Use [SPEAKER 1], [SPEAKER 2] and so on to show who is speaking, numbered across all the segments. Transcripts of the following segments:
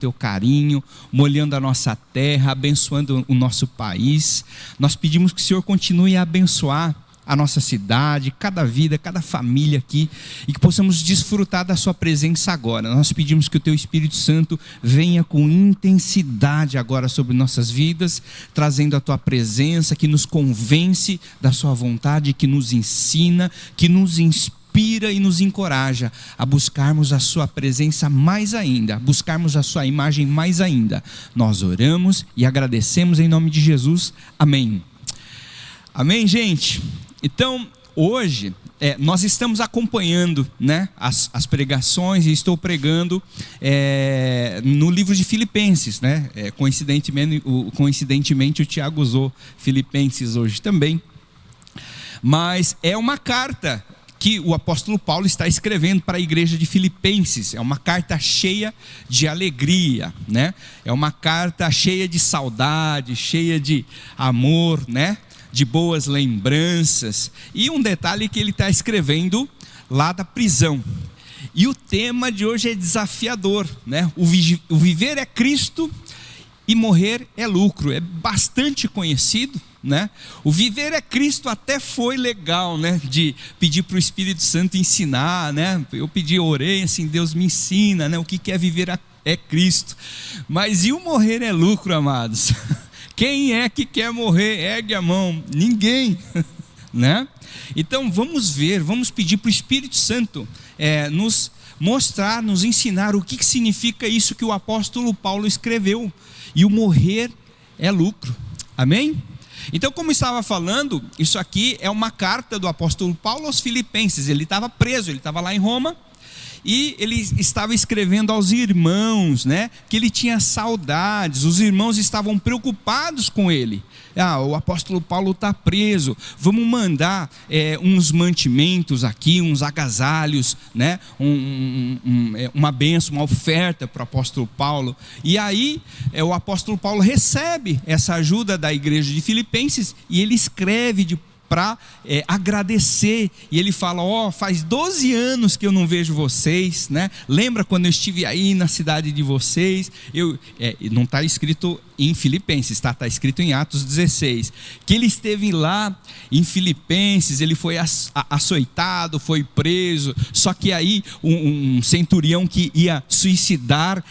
[SPEAKER 1] teu carinho, molhando a nossa terra, abençoando o nosso país. Nós pedimos que o Senhor continue a abençoar a nossa cidade, cada vida, cada família aqui, e que possamos desfrutar da sua presença agora. Nós pedimos que o teu Espírito Santo venha com intensidade agora sobre nossas vidas, trazendo a tua presença, que nos convence da sua vontade, que nos ensina, que nos inspira e nos encoraja a buscarmos a sua presença mais ainda, buscarmos a sua imagem mais ainda. Nós oramos e agradecemos em nome de Jesus. Amém. Amém, gente? Então, hoje, nós estamos acompanhando, né, as pregações, e estou pregando no livro de Filipenses, né? Coincidentemente o Tiago usou Filipenses hoje também, mas é uma carta que o apóstolo Paulo está escrevendo para a igreja de Filipenses. É uma carta cheia de alegria, né? É uma carta cheia de saudade, cheia de amor, né? De boas lembranças. E um detalhe que ele está escrevendo lá da prisão. E o tema de hoje é desafiador, né? O viver é Cristo e morrer é lucro. É bastante conhecido, né? O viver é Cristo até foi legal, né? De pedir para o Espírito Santo ensinar, né? Eu orei assim, Deus me ensina, né? O que é viver é Cristo. Mas e o morrer é lucro, amados? Quem é que quer morrer? Ergue a mão. Ninguém, né? Então vamos pedir para o Espírito Santo nos mostrar, nos ensinar o que significa isso que o apóstolo Paulo escreveu. E o morrer é lucro. Amém? Então, como estava falando, isso aqui é uma carta do apóstolo Paulo aos Filipenses. Ele estava preso, ele estava lá em Roma. E ele estava escrevendo aos irmãos, né, que ele tinha saudades. Os irmãos estavam preocupados com ele. O apóstolo Paulo está preso, vamos mandar uns mantimentos aqui, uns agasalhos, né, uma bênção, uma oferta para o apóstolo Paulo. E aí o apóstolo Paulo recebe essa ajuda da igreja de Filipenses e ele escreve para agradecer, e ele fala: faz 12 anos que eu não vejo vocês, né? Lembra quando eu estive aí na cidade de vocês? Não está escrito em Filipenses, está escrito em Atos 16, que ele esteve lá em Filipenses, ele foi açoitado, foi preso, só que aí um centurião que ia suicidar,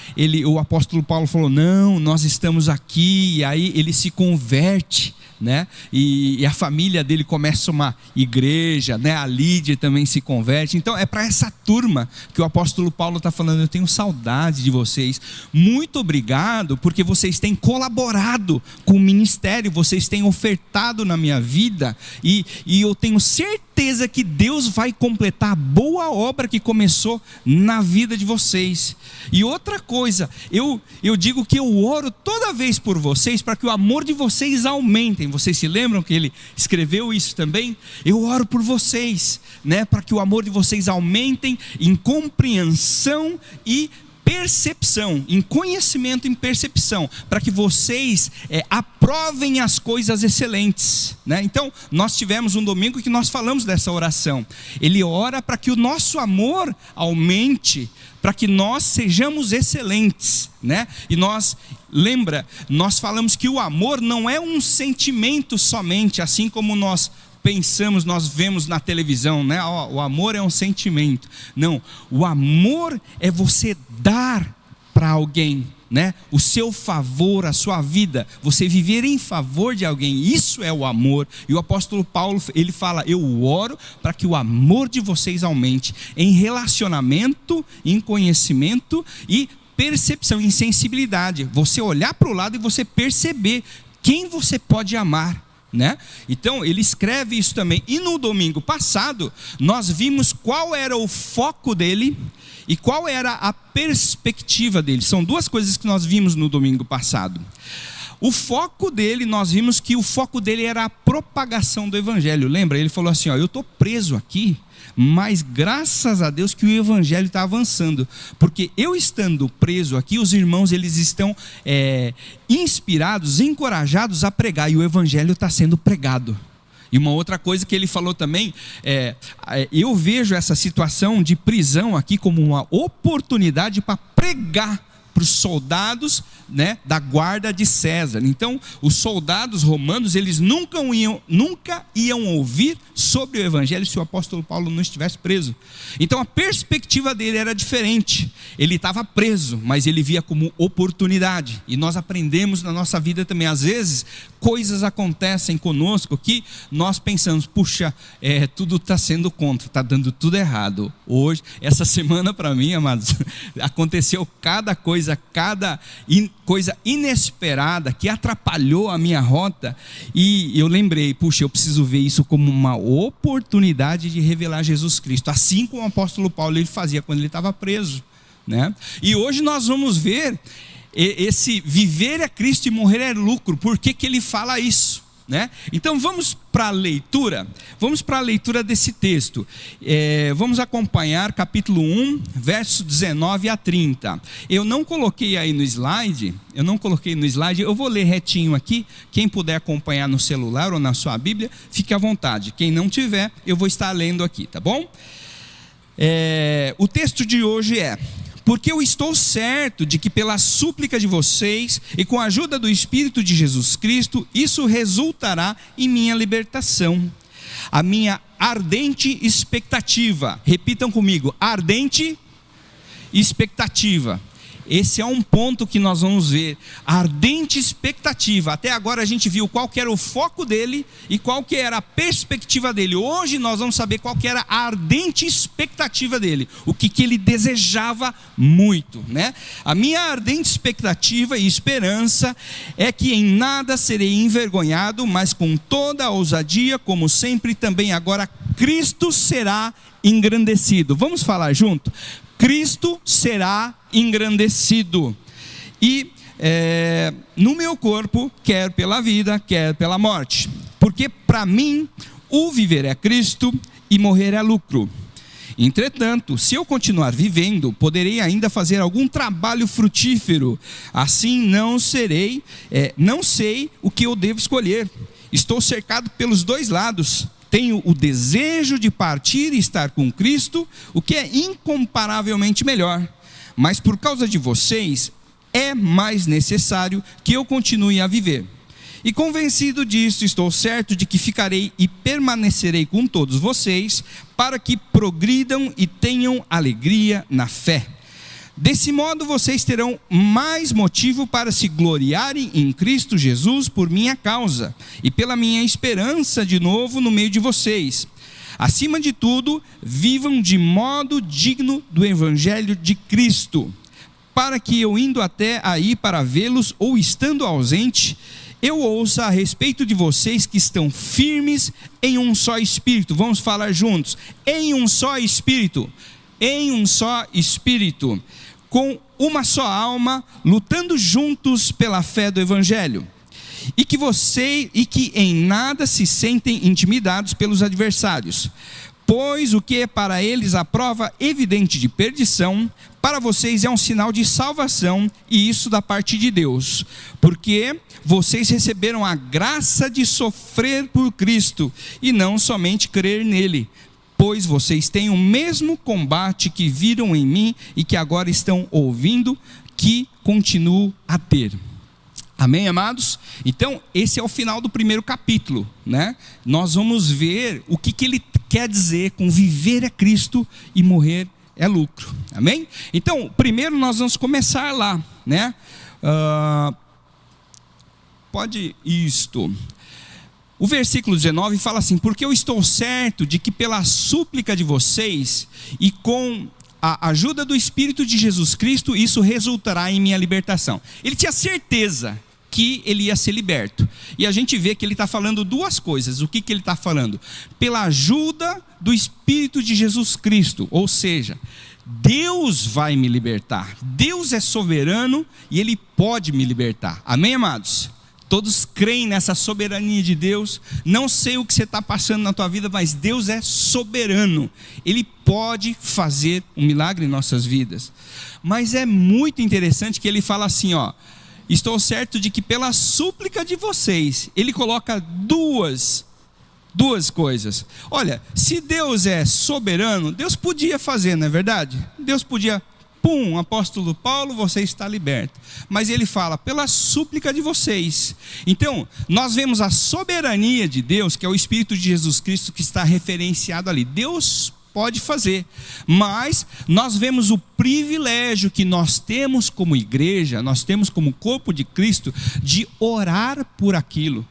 [SPEAKER 1] o apóstolo Paulo falou: não, nós estamos aqui, e aí ele se converte, né? E a família dele começa uma igreja, né? A Lídia também se converte. Então é para essa turma que o apóstolo Paulo está falando: eu tenho saudade de vocês, muito obrigado porque vocês têm colaborado com o ministério, vocês têm ofertado na minha vida, e eu tenho certeza que Deus vai completar a boa obra que começou na vida de vocês. E outra coisa, eu digo que eu oro toda vez por vocês para que o amor de vocês aumente. Vocês se lembram que ele escreveu isso também? Eu oro por vocês, né, para que o amor de vocês aumentem em compreensão e percepção, em conhecimento e em percepção, para que vocês aprovem as coisas excelentes, né? Então nós tivemos um domingo que nós falamos dessa oração. Ele ora para que o nosso amor aumente, para que nós sejamos excelentes, né? E nós falamos que o amor não é um sentimento somente, assim como nós pensamos, nós vemos na televisão, né? O amor é um sentimento. Não, o amor é você dar para alguém, né? O seu favor, a sua vida, você viver em favor de alguém, isso é o amor. E o apóstolo Paulo, ele fala: eu oro para que o amor de vocês aumente em relacionamento, em conhecimento e percepção, em sensibilidade. Você olhar para o lado e você perceber quem você pode amar, né? Então ele escreve isso também. E no domingo passado nós vimos qual era o foco dele e qual era a perspectiva dele. São duas coisas que nós vimos no domingo passado. O foco dele, nós vimos que o foco dele era a propagação do evangelho. Lembra? Ele falou assim: eu estou preso aqui, mas graças a Deus que o evangelho está avançando, porque eu estando preso aqui, os irmãos eles estão inspirados, encorajados a pregar, e o evangelho está sendo pregado. E uma outra coisa que ele falou também, eu vejo essa situação de prisão aqui como uma oportunidade para pregar para os soldados, né, da guarda de César. Então, os soldados romanos, eles nunca iam ouvir sobre o evangelho se o apóstolo Paulo não estivesse preso. Então, a perspectiva dele era diferente. Ele estava preso, mas ele via como oportunidade. E nós aprendemos na nossa vida também, às vezes, coisas acontecem conosco que nós pensamos, puxa, tudo está sendo contra, está dando tudo errado. Hoje, essa semana para mim, amados, aconteceu cada coisa inesperada que atrapalhou a minha rota, e eu lembrei, puxa, eu preciso ver isso como uma oportunidade de revelar Jesus Cristo, assim como o apóstolo Paulo ele fazia quando ele estava preso, né? E hoje nós vamos ver esse viver é Cristo e morrer é lucro. Por que ele fala isso, né? Então vamos para a leitura desse texto. Vamos acompanhar capítulo 1, verso 19 a 30. Eu não coloquei aí no slide, eu vou ler retinho aqui. Quem puder acompanhar no celular ou na sua Bíblia, fique à vontade. Quem não tiver, eu vou estar lendo aqui, tá bom? O texto de hoje é: porque eu estou certo de que pela súplica de vocês e com a ajuda do Espírito de Jesus Cristo, isso resultará em minha libertação. A minha ardente expectativa, repitam comigo, ardente expectativa. Esse é um ponto que nós vamos ver, a ardente expectativa. Até agora a gente viu qual que era o foco dele e qual que era a perspectiva dele. Hoje nós vamos saber qual que era a ardente expectativa dele, o que ele desejava muito, né? A minha ardente expectativa e esperança é que em nada serei envergonhado, mas com toda a ousadia, como sempre também agora, Cristo será engrandecido. Vamos falar junto? Cristo será engrandecido, e no meu corpo, quer pela vida, quer pela morte, porque para mim o viver é Cristo e morrer é lucro. Entretanto, se eu continuar vivendo, poderei ainda fazer algum trabalho frutífero. Assim não sei o que eu devo escolher. Estou cercado pelos dois lados. Tenho o desejo de partir e estar com Cristo, o que é incomparavelmente melhor. Mas por causa de vocês, é mais necessário que eu continue a viver. E convencido disso, estou certo de que ficarei e permanecerei com todos vocês, para que progridam e tenham alegria na fé. Desse modo vocês terão mais motivo para se gloriarem em Cristo Jesus por minha causa e pela minha esperança de novo no meio de vocês. Acima de tudo, vivam de modo digno do Evangelho de Cristo, para que eu indo até aí para vê-los ou estando ausente, eu ouça a respeito de vocês que estão firmes em um só Espírito. Vamos falar juntos. Em um só Espírito. Em um só Espírito. Com uma só alma, lutando juntos pela fé do Evangelho. E que em nada se sentem intimidados pelos adversários. Pois o que é para eles a prova evidente de perdição, para vocês é um sinal de salvação, e isso da parte de Deus. Porque vocês receberam a graça de sofrer por Cristo, e não somente crer nele. Pois vocês têm o mesmo combate que viram em mim, e que agora estão ouvindo, que continuo a ter. Amém, amados? Então, esse é o final do primeiro capítulo, né? Nós vamos ver o que ele quer dizer com viver é Cristo e morrer é lucro. Amém? Então, primeiro nós vamos começar lá, né? O versículo 19 fala assim: porque eu estou certo de que pela súplica de vocês e com a ajuda do Espírito de Jesus Cristo, isso resultará em minha libertação. Ele tinha certeza que ele ia ser liberto. E a gente vê que ele está falando duas coisas. O que ele está falando? Pela ajuda do Espírito de Jesus Cristo. Ou seja, Deus vai me libertar. Deus é soberano e Ele pode me libertar. Amém, amados? Todos creem nessa soberania de Deus. Não sei o que você está passando na tua vida, mas Deus é soberano. Ele pode fazer um milagre em nossas vidas. Mas é muito interessante que ele fala assim, ó: estou certo de que pela súplica de vocês. Ele coloca duas coisas. Olha, se Deus é soberano, Deus podia fazer, não é verdade? Deus podia, pum, apóstolo Paulo, você está liberto. Mas ele fala, pela súplica de vocês. Então, nós vemos a soberania de Deus, que é o Espírito de Jesus Cristo que está referenciado ali. Deus pode fazer, mas nós vemos o privilégio que nós temos como igreja, nós temos como corpo de Cristo, de orar por aquilo.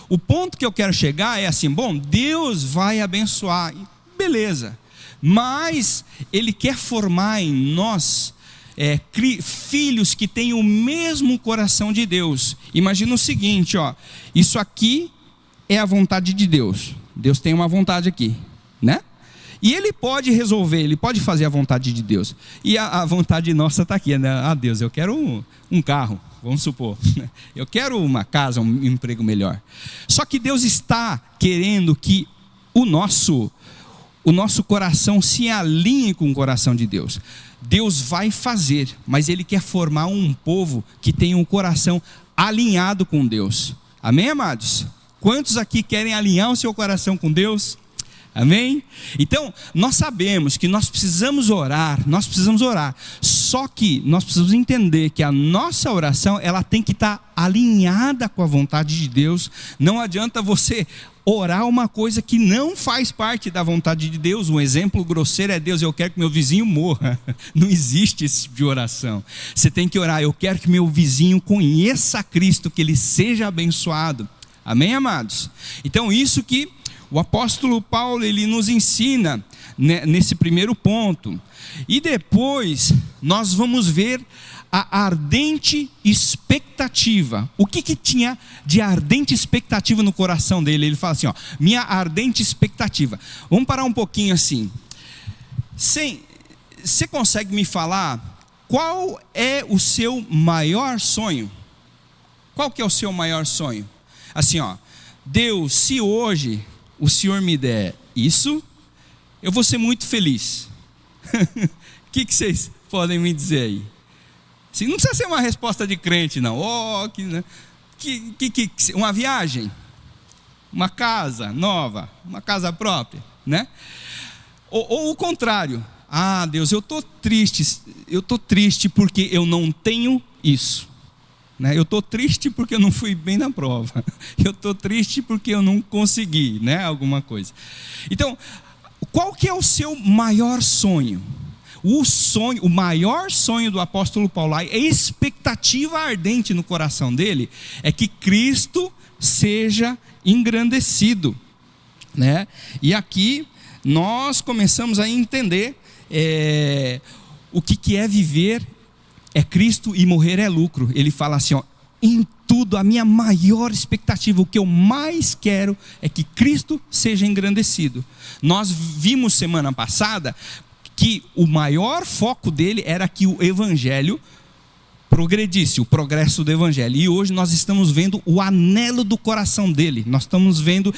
[SPEAKER 1] O ponto que eu quero chegar é assim, bom, Deus vai abençoar, beleza, mas Ele quer formar em nós filhos que têm o mesmo coração de Deus. Imagina o seguinte, ó, isso aqui é a vontade de Deus. Deus tem uma vontade aqui, né? E Ele pode resolver, Ele pode fazer a vontade de Deus. E a vontade nossa está aqui, né? Ah, Deus, eu quero um carro, vamos supor. Eu quero uma casa, um emprego melhor. Só que Deus está querendo que o nosso coração se alinhe com o coração de Deus. Deus vai fazer, mas Ele quer formar um povo que tenha um coração alinhado com Deus. Amém, amados? Quantos aqui querem alinhar o seu coração com Deus? Amém? Então, nós sabemos que nós precisamos orar, só que nós precisamos entender que a nossa oração, ela tem que estar alinhada com a vontade de Deus. Não adianta você orar uma coisa que não faz parte da vontade de Deus. Um exemplo grosseiro é: Deus, eu quero que meu vizinho morra. Não existe esse tipo de oração. Você tem que orar: eu quero que meu vizinho conheça Cristo, que ele seja abençoado. Amém, amados? Então, isso que o apóstolo Paulo, ele nos ensina, né, nesse primeiro ponto. E depois nós vamos ver a ardente expectativa. O que tinha de ardente expectativa no coração dele? Ele fala assim, ó, minha ardente expectativa. Vamos parar um pouquinho assim. Você consegue me falar qual é o seu maior sonho? Qual que é o seu maior sonho? Assim, ó, Deus, se hoje o Senhor me der isso, eu vou ser muito feliz. O que vocês podem me dizer aí? Assim, não precisa ser uma resposta de crente, não. Uma viagem, uma casa nova, uma casa própria, né? Ou o contrário. Ah, Deus, eu estou triste porque eu não tenho isso. Eu estou triste porque eu não fui bem na prova. Eu estou triste porque eu não consegui, né, alguma coisa. Então, qual que é o seu maior sonho? O maior sonho do apóstolo Paulo, a expectativa ardente no coração dele, é que Cristo seja engrandecido, né? E aqui nós começamos a entender o que é viver é Cristo e morrer é lucro. Ele fala assim, ó, em tudo, a minha maior expectativa, o que eu mais quero é que Cristo seja engrandecido. Nós vimos semana passada que o maior foco dele era que o evangelho progredisse, o progresso do evangelho. E hoje nós estamos vendo o anelo do coração dele. Nós estamos vendo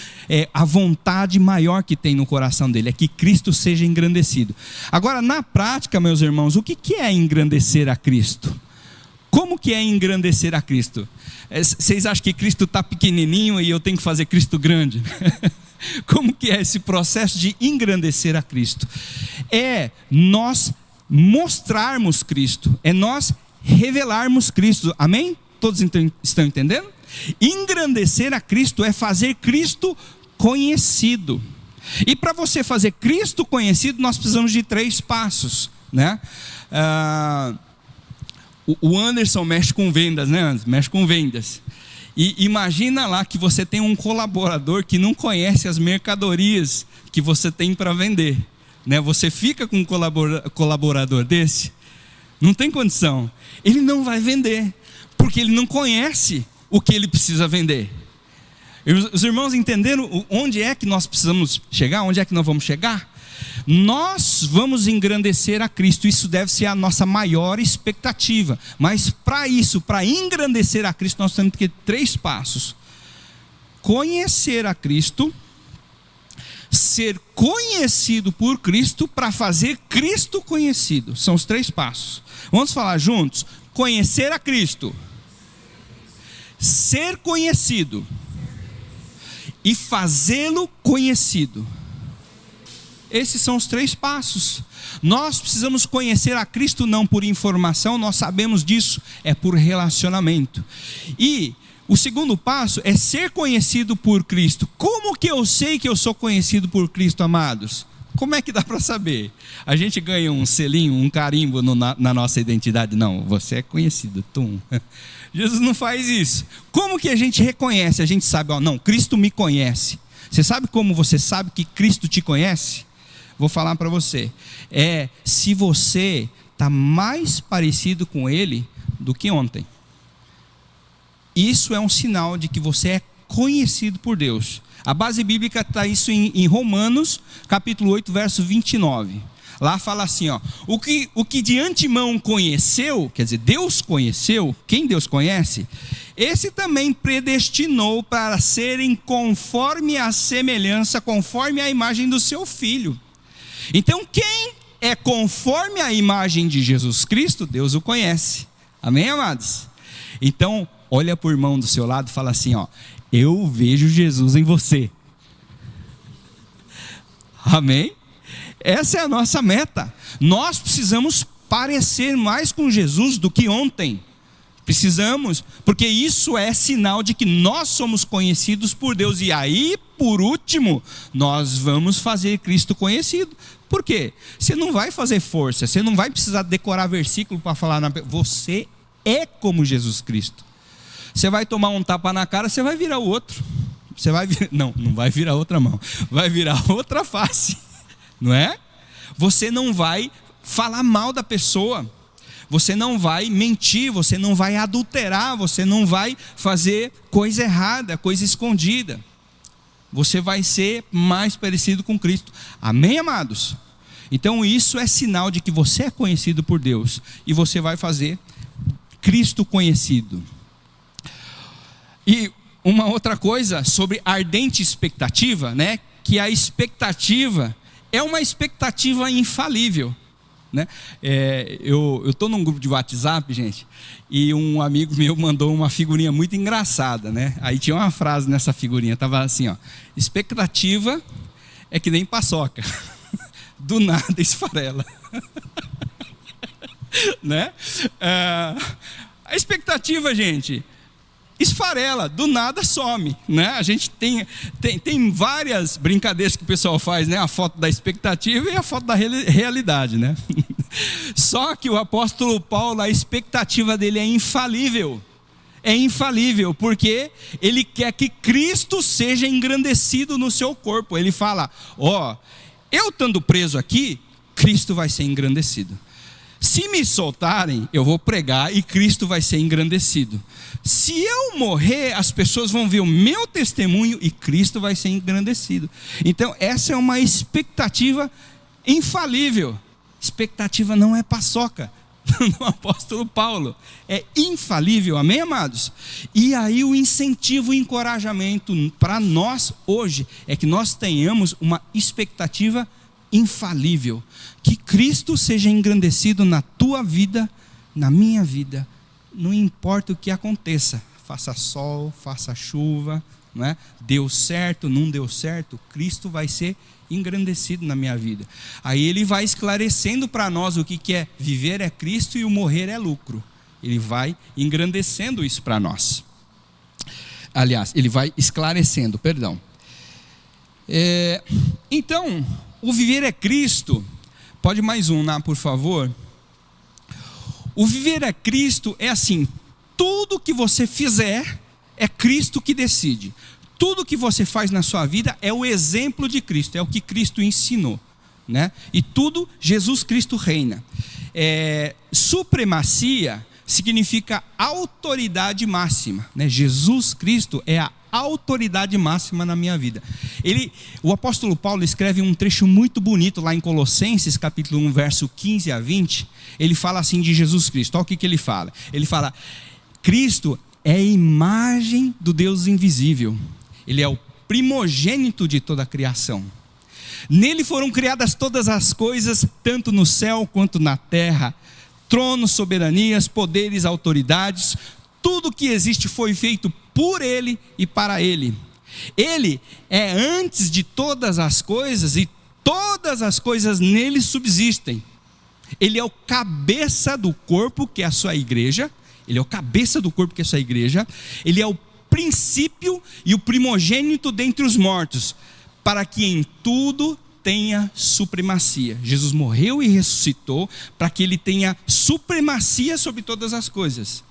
[SPEAKER 1] a vontade maior que tem no coração dele, é que Cristo seja engrandecido. Agora, na prática, meus irmãos, o que é engrandecer a Cristo? Como que é engrandecer a Cristo? Vocês acham que Cristo está pequenininho e eu tenho que fazer Cristo grande? Como que é esse processo de engrandecer a Cristo? É nós mostrarmos Cristo, é nós revelarmos Cristo, amém? Todos estão entendendo? Engrandecer a Cristo é fazer Cristo conhecido. E para você fazer Cristo conhecido, nós precisamos de 3 passos, né? O Anderson mexe com vendas, né, Anderson? Mexe com vendas. E imagina lá que você tem um colaborador que não conhece as mercadorias que você tem para vender, né? Você fica com um colaborador desse, não tem condição. Ele não vai vender, porque ele não conhece o que ele precisa vender. Os irmãos entenderam onde é que nós precisamos chegar? Onde é que nós vamos chegar? Nós vamos engrandecer a Cristo. Isso deve ser a nossa maior expectativa. Mas para isso, para engrandecer a Cristo, nós temos que ter 3 passos: conhecer a Cristo, ser conhecido por Cristo, para fazer Cristo conhecido. São os 3 passos. Vamos falar juntos? Conhecer a Cristo, ser conhecido e fazê-lo conhecido. Esses são os 3 passos. Nós precisamos conhecer a Cristo não por informação, nós sabemos disso, é por relacionamento. E o segundo passo é ser conhecido por Cristo. Como que eu sei que eu sou conhecido por Cristo, amados? Como é que dá para saber? A gente ganha um selinho, um carimbo na nossa identidade? Não, você é conhecido, tum. Jesus não faz isso. Como que a gente reconhece? A gente sabe, ó, não, Cristo me conhece. Você sabe como você sabe que Cristo te conhece? Vou falar para você. Se você está mais parecido com Ele do que ontem. Isso é um sinal de que você é conhecido por Deus. A base bíblica está isso em Romanos, capítulo 8, verso 29. Lá fala assim, ó, o que de antemão conheceu, quer dizer, Deus conheceu, quem Deus conhece, esse também predestinou para serem conforme a semelhança, conforme a imagem do seu Filho. Então, quem é conforme a imagem de Jesus Cristo, Deus o conhece. Amém, amados? Então, olha para o irmão do seu lado e fala assim, ó, eu vejo Jesus em você. Amém? Essa é a nossa meta. Nós precisamos parecer mais com Jesus do que ontem. Precisamos, porque isso é sinal de que nós somos conhecidos por Deus. E aí, por último, nós vamos fazer Cristo conhecido. Por quê? Você não vai fazer força, você não vai precisar decorar versículo para falar, você é como Jesus Cristo. Você vai tomar um tapa na cara, você vai virar o outro. Não vai virar outra mão, vai virar outra face, não é? Você não vai falar mal da pessoa, você não vai mentir, você não vai adulterar, você não vai fazer coisa errada, coisa escondida. Você vai ser mais parecido com Cristo. Amém, amados? Então isso é sinal de que você é conhecido por Deus e você vai fazer Cristo conhecido. E uma outra coisa sobre ardente expectativa, né? Que a expectativa é uma expectativa infalível, né? Eu estou num grupo de WhatsApp, gente, e um amigo meu mandou uma figurinha muito engraçada, né? Aí tinha uma frase nessa figurinha, estava assim, ó, expectativa é que nem paçoca, do nada esfarela. Né? A expectativa, gente, esfarela, do nada some, né? A gente tem várias brincadeiras que o pessoal faz, né? A foto da expectativa e a foto da realidade, né? Só que o apóstolo Paulo, a expectativa dele é infalível. É infalível, porque ele quer que Cristo seja engrandecido no seu corpo. Ele fala, eu estando preso aqui, Cristo vai ser engrandecido. Se me soltarem, eu vou pregar e Cristo vai ser engrandecido. Se eu morrer, as pessoas vão ver o meu testemunho e Cristo vai ser engrandecido. Então essa é uma expectativa infalível. Expectativa não é paçoca no apóstolo Paulo, é infalível, amém, amados? E aí o incentivo, o encorajamento para nós hoje é que nós tenhamos uma expectativa infalível, que Cristo seja engrandecido na tua vida, na minha vida, não importa o que aconteça, faça sol, faça chuva, não é? Deu certo, não deu certo, Cristo vai ser engrandecido na minha vida. Aí ele vai esclarecendo para nós o que é viver é Cristo e o morrer é lucro. Ele vai engrandecendo isso para nós. Aliás, ele vai esclarecendo, perdão. Então, o viver é Cristo. Pode mais um, por favor. O viver é Cristo é assim: tudo que você fizer é Cristo que decide. Tudo que você faz na sua vida é o exemplo de Cristo, é o que Cristo ensinou, né? E tudo Jesus Cristo reina. Supremacia significa autoridade máxima, né? Jesus Cristo é a autoridade máxima na minha vida. O apóstolo Paulo escreve um trecho muito bonito lá em Colossenses, capítulo 1, verso 15 a 20. Ele fala assim de Jesus Cristo. Olha o que ele fala. Ele fala: Cristo é a imagem do Deus invisível. Ele é o primogênito de toda a criação. Nele foram criadas todas as coisas, tanto no céu quanto na terra, tronos, soberanias, poderes, autoridades. Tudo que existe foi feito por Ele e para Ele. Ele é antes de todas as coisas e todas as coisas nele subsistem. Ele é o cabeça do corpo, que é a sua igreja. Ele é o cabeça do corpo, que é a sua igreja. Ele é o princípio e o primogênito dentre os mortos, para que em tudo tenha supremacia. Jesus morreu e ressuscitou para que ele tenha supremacia sobre todas as coisas.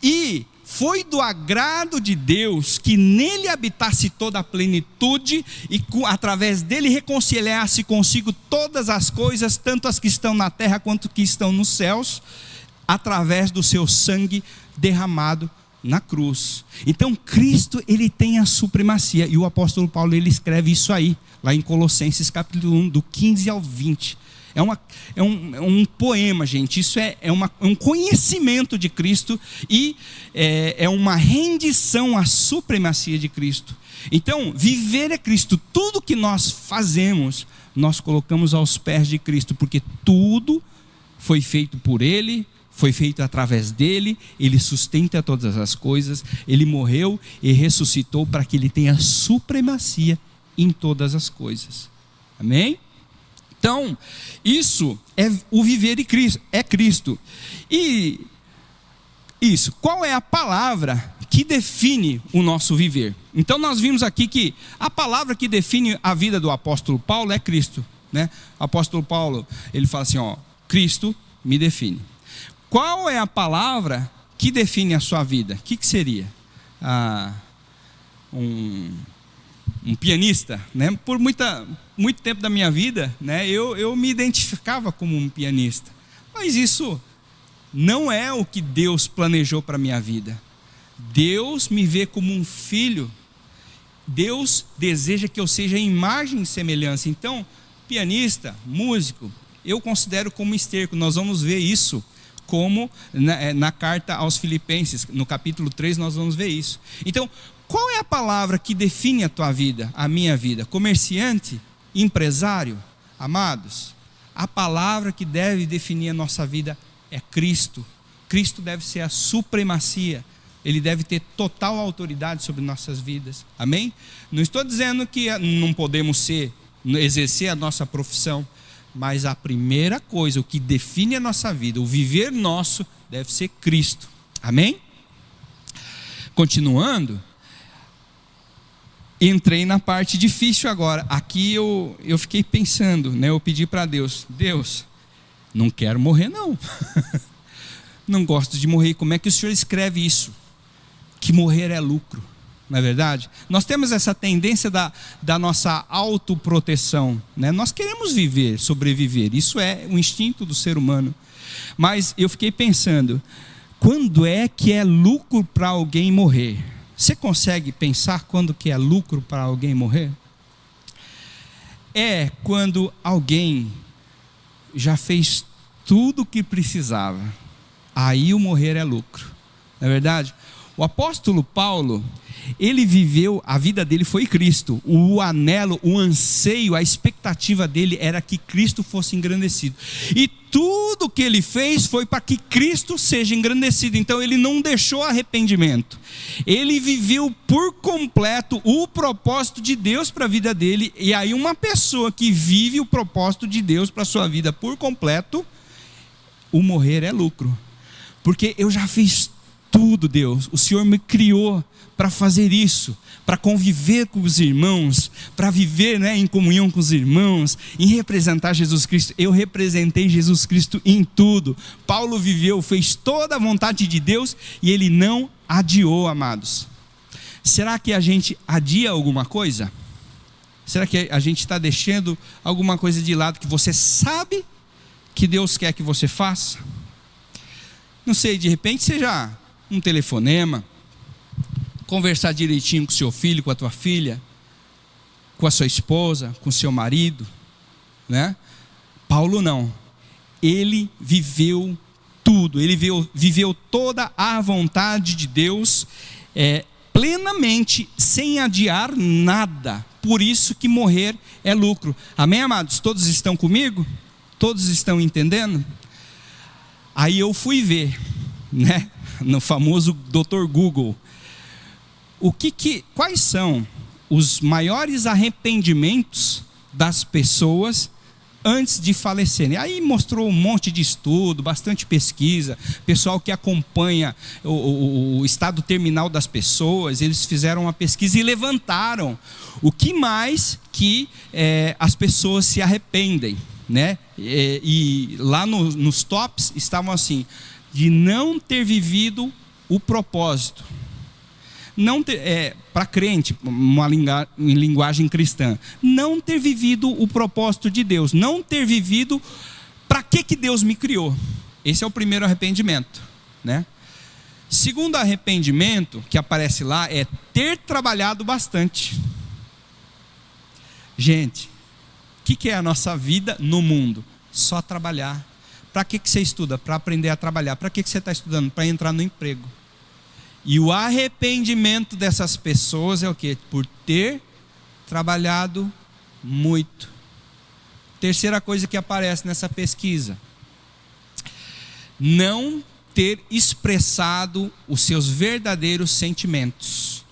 [SPEAKER 1] E foi do agrado de Deus que nele habitasse toda a plenitude e através dele reconciliasse consigo todas as coisas, tanto as que estão na terra quanto as que estão nos céus, através do seu sangue derramado na cruz. Então Cristo, ele tem a supremacia, e o apóstolo Paulo, ele escreve isso aí, lá em Colossenses capítulo 1, do 15 ao 20. É um poema, gente. Isso é um conhecimento de Cristo e é uma rendição à supremacia de Cristo. Então, viver é Cristo. Tudo que nós fazemos, nós colocamos aos pés de Cristo, porque tudo foi feito por Ele, foi feito através dele, ele sustenta todas as coisas, ele morreu e ressuscitou para que ele tenha supremacia em todas as coisas. Amém? Então, isso é o viver em Cristo, é Cristo. E isso, qual é a palavra que define o nosso viver? Então nós vimos aqui que a palavra que define a vida do apóstolo Paulo é Cristo, né? O apóstolo Paulo, ele fala assim, Cristo me define. Qual é a palavra que define a sua vida? O que seria? Um pianista, né? Por muito tempo da minha vida, né, eu me identificava como um pianista, mas isso não é o que Deus planejou para a minha vida. Deus me vê como um filho. Deus deseja que eu seja imagem e semelhança. Então, pianista, músico, eu considero como esterco. Nós vamos ver isso como na carta aos Filipenses, no capítulo 3 nós vamos ver isso. Então, qual é a palavra que define a tua vida, a minha vida? Comerciante? Empresário? Amados, a palavra que deve definir a nossa vida é Cristo. Cristo deve ser a supremacia. Ele deve ter total autoridade sobre nossas vidas. Amém? Não estou dizendo que não podemos exercer a nossa profissão, mas a primeira coisa, o que define a nossa vida, o viver nosso, deve ser Cristo. Amém? Continuando, entrei na parte difícil agora. Aqui eu fiquei pensando, né? Eu pedi para Deus, não quero morrer não. Não gosto de morrer. Como é que o Senhor escreve isso? Que morrer é lucro. Não é verdade? Nós temos essa tendência da nossa autoproteção, né? Nós queremos viver, sobreviver. Isso é um instinto do ser humano. Mas eu fiquei pensando, quando é que é lucro para alguém morrer? Você consegue pensar quando que é lucro para alguém morrer? É quando alguém já fez tudo o que precisava. Aí o morrer é lucro. Não é verdade? O apóstolo Paulo, ele viveu, a vida dele foi Cristo. O anelo, o anseio, a expectativa dele era que Cristo fosse engrandecido. E tudo que ele fez foi para que Cristo seja engrandecido. Então ele não deixou arrependimento. Ele viveu por completo o propósito de Deus para a vida dele. E aí uma pessoa que vive o propósito de Deus para a sua vida por completo, o morrer é lucro. Porque eu já fiz tudo, Deus. O Senhor me criou para fazer isso, para conviver com os irmãos, para viver, né, em comunhão com os irmãos, em representar Jesus Cristo. Eu representei Jesus Cristo em tudo. Paulo viveu, fez toda a vontade de Deus e ele não adiou, amados. Será que a gente adia alguma coisa? Será que a gente está deixando alguma coisa de lado que você sabe que Deus quer que você faça? Não sei, de repente seja um telefonema, conversar direitinho com seu filho, com a tua filha, com a sua esposa, com o seu marido, né? Paulo não, ele viveu tudo, ele viveu toda a vontade de Deus plenamente, sem adiar nada. Por isso que morrer é lucro. Amém, amados? Todos estão comigo? Todos estão entendendo? Aí eu fui ver, né, no famoso Dr. Google, quais são os maiores arrependimentos das pessoas antes de falecerem. Aí mostrou um monte de estudo, bastante pesquisa, pessoal que acompanha o estado terminal das pessoas, eles fizeram uma pesquisa e levantaram o que mais que as pessoas se arrependem, né? E lá nos tops estavam assim, de não ter vivido o propósito. Não para crente, em linguagem cristã, não ter vivido o propósito de Deus, não ter vivido para que Deus me criou. Esse é o primeiro arrependimento, né? Segundo arrependimento que aparece lá é ter trabalhado bastante. Gente, o que é a nossa vida no mundo? Só trabalhar. Para que você estuda? Para aprender a trabalhar. Para que você está estudando? Para entrar no emprego. E o arrependimento dessas pessoas é o quê? Por ter trabalhado muito. Terceira coisa que aparece nessa pesquisa: não ter expressado os seus verdadeiros sentimentos.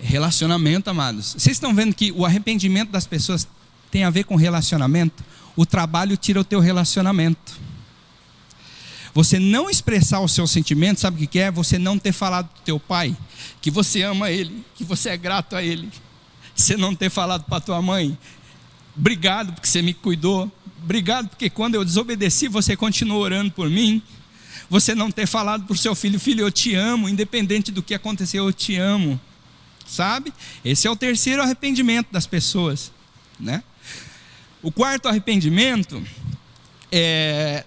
[SPEAKER 1] Relacionamento, amados. Vocês estão vendo que o arrependimento das pessoas tem a ver com relacionamento? O trabalho tira o teu relacionamento. Você não expressar os seus sentimentos, sabe o que é? Você não ter falado para o teu pai que você ama ele, que você é grato a ele. Você não ter falado para a tua mãe: obrigado porque você me cuidou, obrigado porque quando eu desobedeci você continuou orando por mim. Você não ter falado para o seu filho: filho, eu te amo, independente do que aconteceu, eu te amo. Sabe? Esse é o terceiro arrependimento das pessoas, né? O quarto arrependimento é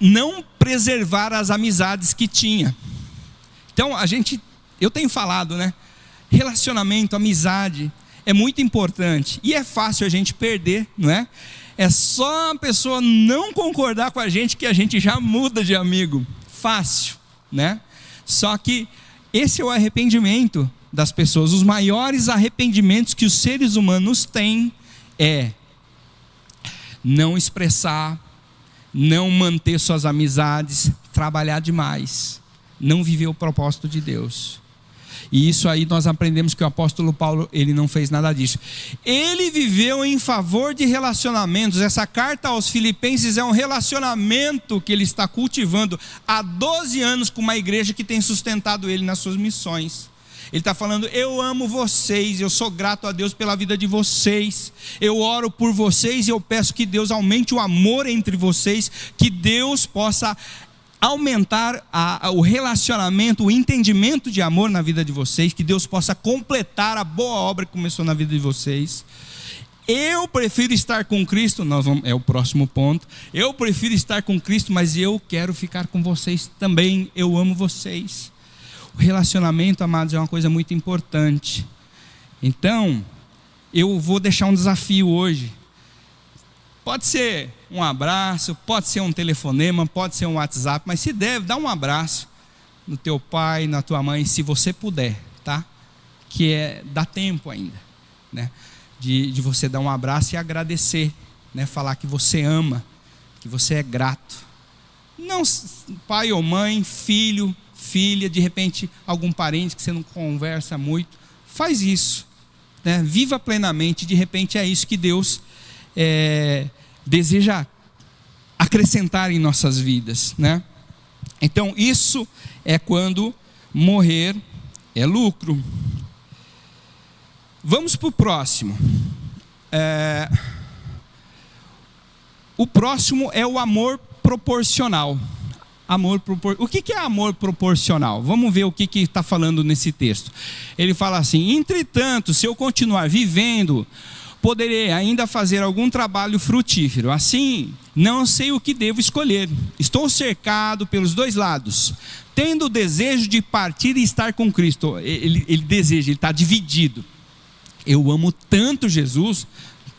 [SPEAKER 1] não preservar as amizades que tinha. Então eu tenho falado, né? Relacionamento, amizade é muito importante e é fácil a gente perder, não é? É só a pessoa não concordar com a gente que a gente já muda de amigo. Fácil, né? Só que esse é o arrependimento das pessoas. Os maiores arrependimentos que os seres humanos têm é não expressar, não manter suas amizades, trabalhar demais, não viver o propósito de Deus. E isso aí nós aprendemos que o apóstolo Paulo, ele não fez nada disso. Ele viveu em favor de relacionamentos. Essa carta aos Filipenses é um relacionamento que ele está cultivando há 12 anos com uma igreja que tem sustentado ele nas suas missões. Ele está falando: eu amo vocês, eu sou grato a Deus pela vida de vocês, eu oro por vocês e eu peço que Deus aumente o amor entre vocês, que Deus possa aumentar o relacionamento, o entendimento de amor na vida de vocês, que Deus possa completar a boa obra que começou na vida de vocês. Eu prefiro estar com Cristo, é o próximo ponto. Eu prefiro estar com Cristo, mas eu quero ficar com vocês também, eu amo vocês. O relacionamento, amados, é uma coisa muito importante. Então, eu vou deixar um desafio hoje. Pode ser um abraço, pode ser um telefonema, pode ser um WhatsApp, mas se deve, dá um abraço no teu pai, na tua mãe, se você puder, tá? Que dá tempo ainda, né? De você dar um abraço e agradecer, né? Falar que você ama, que você é grato. Não pai ou mãe, filho, filha, de repente algum parente que você não conversa muito, faz isso, né? Viva plenamente. De repente é isso que Deus deseja acrescentar em nossas vidas, né? Então isso é quando morrer é lucro. Vamos para o próximo. O próximo é o amor proporcional. O que é amor proporcional? Vamos ver o que está falando nesse texto. Ele fala assim: entretanto, se eu continuar vivendo, poderei ainda fazer algum trabalho frutífero. Assim, não sei o que devo escolher. Estou cercado pelos dois lados, tendo o desejo de partir e estar com Cristo. Ele deseja, ele está dividido. Eu amo tanto Jesus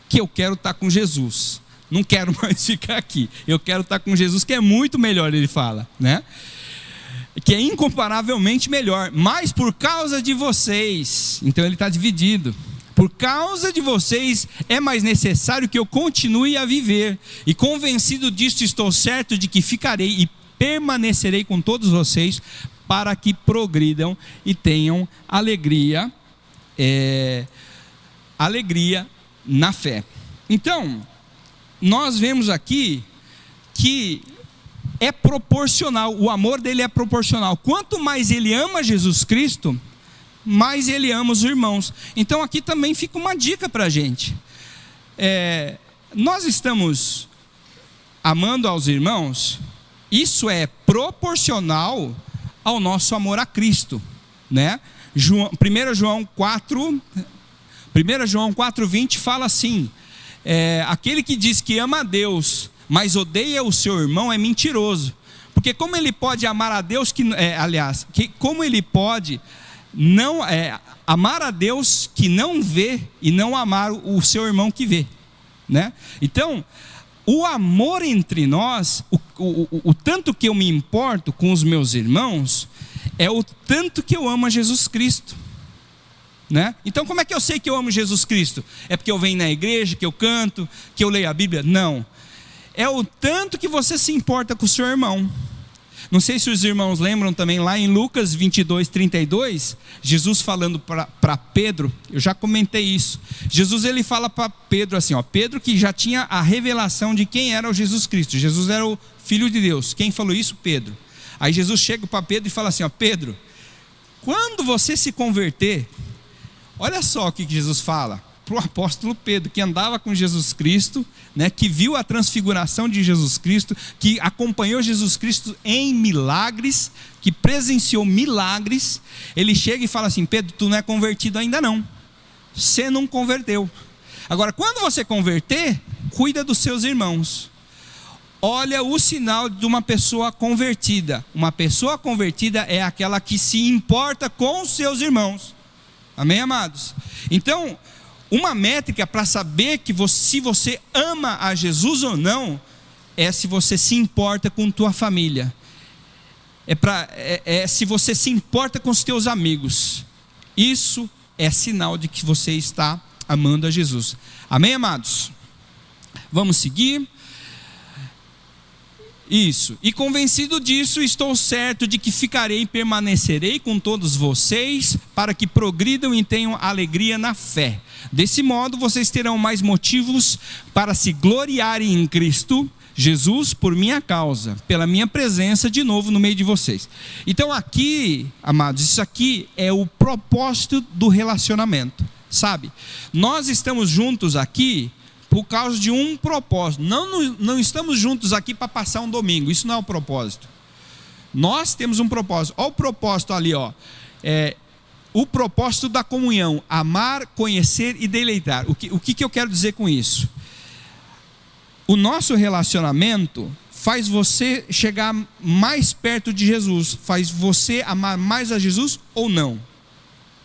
[SPEAKER 1] que eu quero estar com Jesus. Não quero mais ficar aqui. Eu quero estar com Jesus, que é muito melhor, ele fala, né? Que é incomparavelmente melhor. Mas por causa de vocês, então ele está dividido. Por causa de vocês é mais necessário que eu continue a viver. E convencido disso, estou certo de que ficarei e permanecerei com todos vocês, para que progridam e tenham alegria alegria na fé. Então, nós vemos aqui que é proporcional, o amor dele é proporcional. Quanto mais ele ama Jesus Cristo, mais ele ama os irmãos. Então aqui também fica uma dica para a gente. Nós estamos amando aos irmãos, isso é proporcional ao nosso amor a Cristo, né? 1 João 4:20 fala assim: aquele que diz que ama a Deus, mas odeia o seu irmão, é mentiroso. Porque como ele pode amar a Deus, como ele pode não amar a Deus que não vê e não amar o seu irmão que vê, né? Então, o amor entre nós, o tanto que eu me importo com os meus irmãos, é o tanto que eu amo a Jesus Cristo, né? Então como é que eu sei que eu amo Jesus Cristo? É porque eu venho na igreja, que eu canto, que eu leio a Bíblia? Não, é o tanto que você se importa com o seu irmão. Não sei se os irmãos lembram também, lá em Lucas 22:32, Jesus falando para Pedro, eu já comentei isso. Jesus ele fala para Pedro assim, Pedro que já tinha a revelação de quem era o Jesus Cristo. Jesus era o Filho de Deus. Quem falou isso? Pedro. Aí Jesus chega para Pedro e fala assim, Pedro, quando você se converter, olha só o que Jesus fala para o apóstolo Pedro, que andava com Jesus Cristo, né, que viu a transfiguração de Jesus Cristo, que acompanhou Jesus Cristo em milagres, que presenciou milagres. Ele chega e fala assim, Pedro, tu não é convertido ainda não, você não converteu. Agora quando você converter, cuida dos seus irmãos. Olha o sinal de uma pessoa convertida. Uma pessoa convertida é aquela que se importa com os seus irmãos. Amém, amados? Então, uma métrica para saber se você ama a Jesus ou não, é se você se importa com tua família, se você se importa com os teus amigos. Isso é sinal de que você está amando a Jesus. Amém, amados? Vamos seguir. Isso, e convencido disso, estou certo de que ficarei e permanecerei com todos vocês, para que progridam e tenham alegria na fé. Desse modo, vocês terão mais motivos para se gloriarem em Cristo Jesus por minha causa, pela minha presença de novo no meio de vocês. Então aqui, amados, isso aqui é o propósito do relacionamento, sabe? Nós estamos juntos aqui por causa de um propósito. Não estamos juntos aqui para passar um domingo. Isso não é o propósito. Nós temos um propósito. Olha o propósito ali, o propósito da comunhão: amar, conhecer e deleitar. O que eu quero dizer com isso? O nosso relacionamento faz você chegar mais perto de Jesus, faz você amar mais a Jesus ou não,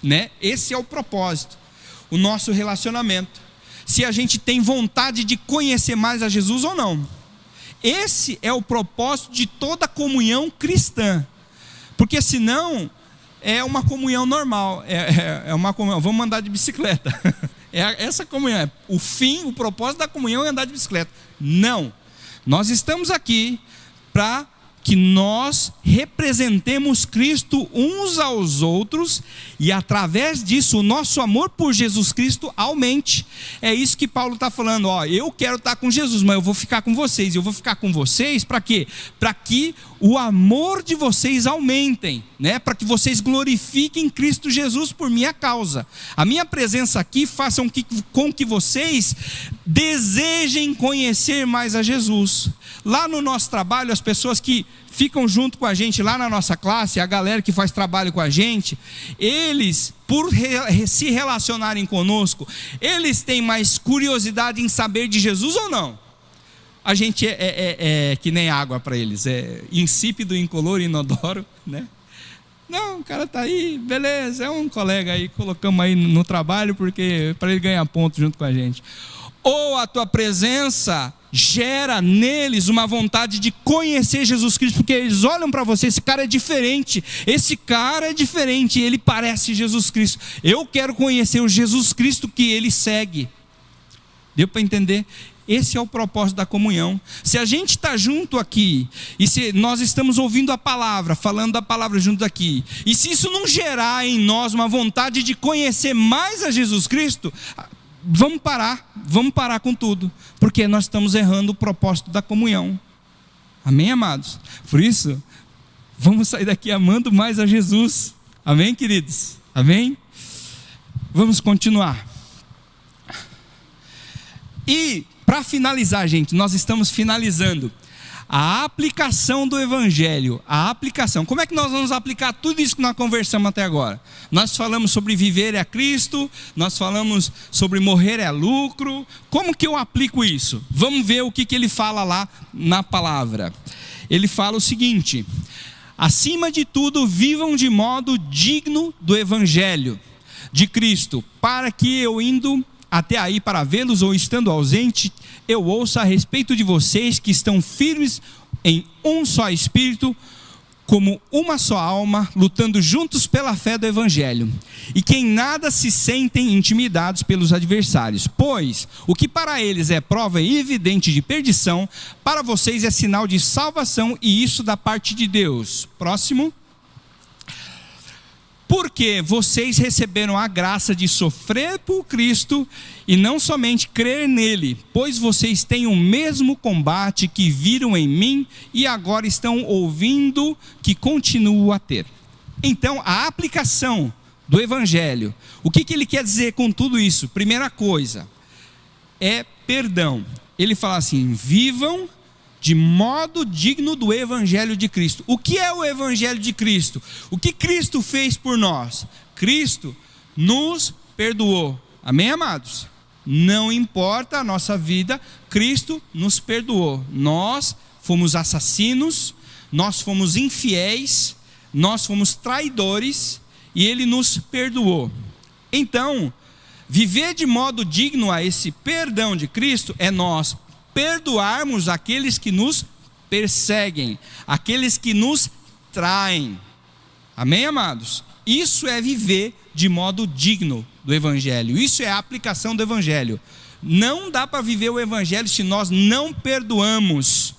[SPEAKER 1] né? Esse é o propósito, o nosso relacionamento. Se a gente tem vontade de conhecer mais a Jesus ou não. Esse é o propósito de toda comunhão cristã. Porque senão é uma comunhão normal, é uma comunhão, vamos andar de bicicleta. Essa comunhão, o propósito da comunhão é andar de bicicleta. Não, nós estamos aqui para que nós representemos Cristo uns aos outros, e através disso o nosso amor por Jesus Cristo aumente. É isso que Paulo está falando, eu quero estar com Jesus, mas eu vou ficar com vocês. Eu vou ficar com vocês para quê? Para que o amor de vocês aumentem, né? Para que vocês glorifiquem Cristo Jesus por minha causa. A minha presença aqui faça com que vocês desejem conhecer mais a Jesus. Lá no nosso trabalho, as pessoas que ficam junto com a gente lá na nossa classe, a galera que faz trabalho com a gente, eles, por se relacionarem conosco, eles têm mais curiosidade em saber de Jesus ou não? A gente é que nem água para eles, é insípido, incolor, inodoro, né? Não, o cara está aí, beleza, é um colega aí, colocamos aí no trabalho porque para ele ganhar ponto junto com a gente. Ou a tua presença gera neles uma vontade de conhecer Jesus Cristo, porque eles olham para você, esse cara é diferente, ele parece Jesus Cristo, eu quero conhecer o Jesus Cristo que ele segue. Deu para entender? Esse é o propósito da comunhão. Se a gente está junto aqui, e se nós estamos ouvindo a palavra, falando da palavra junto aqui, e se isso não gerar em nós uma vontade de conhecer mais a Jesus Cristo, vamos parar com tudo, porque nós estamos errando o propósito da comunhão. Amém, amados? Por isso, vamos sair daqui amando mais a Jesus. Amém, queridos? Amém? Vamos continuar. E para finalizar, gente, nós estamos finalizando a aplicação do Evangelho. A aplicação, como é que nós vamos aplicar tudo isso que nós conversamos até agora? Nós falamos sobre viver é Cristo, nós falamos sobre morrer é lucro. Como que eu aplico isso? Vamos ver o que ele fala lá na palavra. Ele fala o seguinte: acima de tudo, vivam de modo digno do Evangelho de Cristo, para que eu indo até aí para vê-los ou estando ausente, eu ouça a respeito de vocês que estão firmes em um só espírito, como uma só alma, lutando juntos pela fé do Evangelho, e que em nada se sentem intimidados pelos adversários, pois o que para eles é prova evidente de perdição, para vocês é sinal de salvação, e isso da parte de Deus. Próximo. Porque vocês receberam a graça de sofrer por Cristo e não somente crer nele, pois vocês têm o mesmo combate que viram em mim e agora estão ouvindo que continuo a ter. Então, a aplicação do Evangelho, o que ele quer dizer com tudo isso? Primeira coisa, é perdão. Ele fala assim: vivam de modo digno do Evangelho de Cristo. O que é o Evangelho de Cristo? O que Cristo fez por nós? Cristo nos perdoou. Amém, amados? Não importa a nossa vida, Cristo nos perdoou. Nós fomos assassinos, nós fomos infiéis, nós fomos traidores, e Ele nos perdoou. Então, viver de modo digno a esse perdão de Cristo é nós perdoarmos aqueles que nos perseguem, aqueles que nos traem. Amém, amados? Isso é viver de modo digno do Evangelho. Isso é a aplicação do Evangelho. Não dá para viver o Evangelho se nós não perdoamos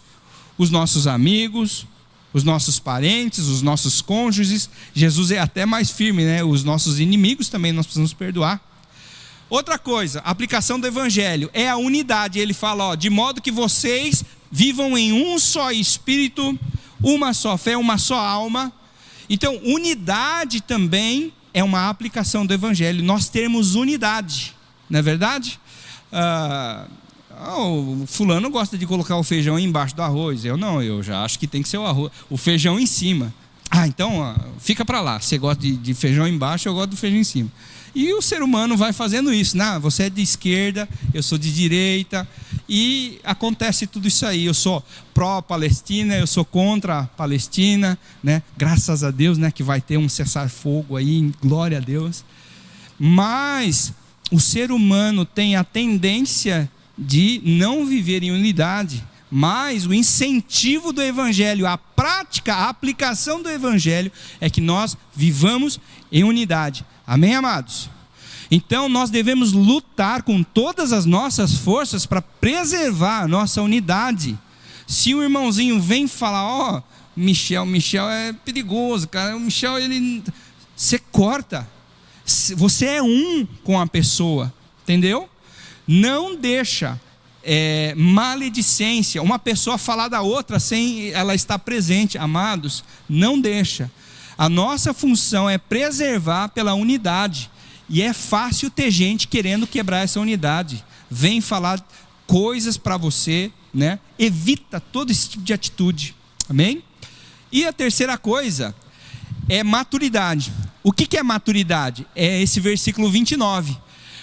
[SPEAKER 1] os nossos amigos, os nossos parentes, os nossos cônjuges. Jesus é até mais firme, né? Os nossos inimigos também nós precisamos perdoar. Outra coisa, a aplicação do Evangelho é a unidade. Ele fala, de modo que vocês vivam em um só espírito, uma só fé, uma só alma. Então, unidade também é uma aplicação do Evangelho. Nós temos unidade, não é verdade? O fulano gosta de colocar o feijão embaixo do arroz. Eu já acho que tem que ser o feijão em cima. Então fica para lá. Você gosta de feijão embaixo, eu gosto do feijão em cima. E o ser humano vai fazendo isso, né? Você é de esquerda, eu sou de direita, e acontece tudo isso aí. Eu sou pró-Palestina, eu sou contra a Palestina, né? Graças a Deus, né, que vai ter um cessar-fogo aí, glória a Deus. Mas o ser humano tem a tendência de não viver em unidade, mas o incentivo do Evangelho, a prática, a aplicação do Evangelho é que nós vivamos em unidade. Amém, amados? Então nós devemos lutar com todas as nossas forças para preservar a nossa unidade. Se o irmãozinho vem falar, Michel é perigoso, cara, o Michel, você corta, você é um com a pessoa, entendeu? Não deixa maledicência, uma pessoa falar da outra sem ela estar presente. Amados, não deixa. A nossa função é preservar pela unidade, e é fácil ter gente querendo quebrar essa unidade, vem falar coisas para você, né? Evita todo esse tipo de atitude, amém? E a terceira coisa é maturidade. O que é maturidade? É esse versículo 29,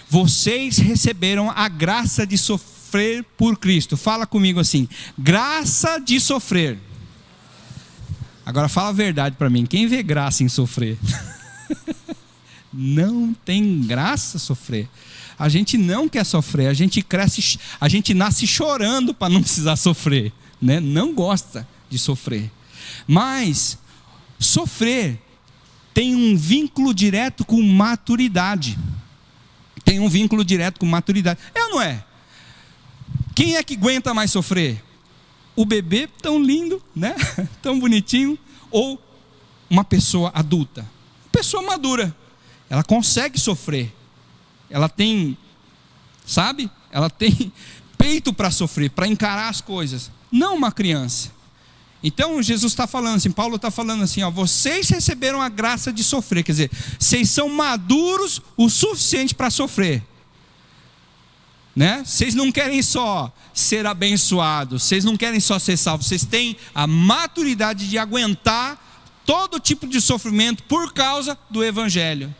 [SPEAKER 1] vocês receberam a graça de sofrer por Cristo. Fala comigo assim, graça de sofrer. Agora fala a verdade para mim, quem vê graça em sofrer? Não tem graça sofrer. A gente não quer sofrer, a gente cresce, a gente nasce chorando para não precisar sofrer, né? Não gosta de sofrer. Mas sofrer tem um vínculo direto com maturidade. Tem um vínculo direto com maturidade. É ou não é? Quem é que aguenta mais sofrer? O bebê tão lindo, né? Tão bonitinho, ou uma pessoa adulta? Pessoa madura, ela consegue sofrer, ela tem, sabe? Ela tem peito para sofrer, para encarar as coisas, não uma criança. Então Jesus está falando assim, Paulo está falando assim, ó, vocês receberam a graça de sofrer, quer dizer, vocês são maduros o suficiente para sofrer, né? Vocês não querem só ser abençoados, vocês não querem só ser salvos, vocês têm a maturidade de aguentar todo tipo de sofrimento por causa do Evangelho,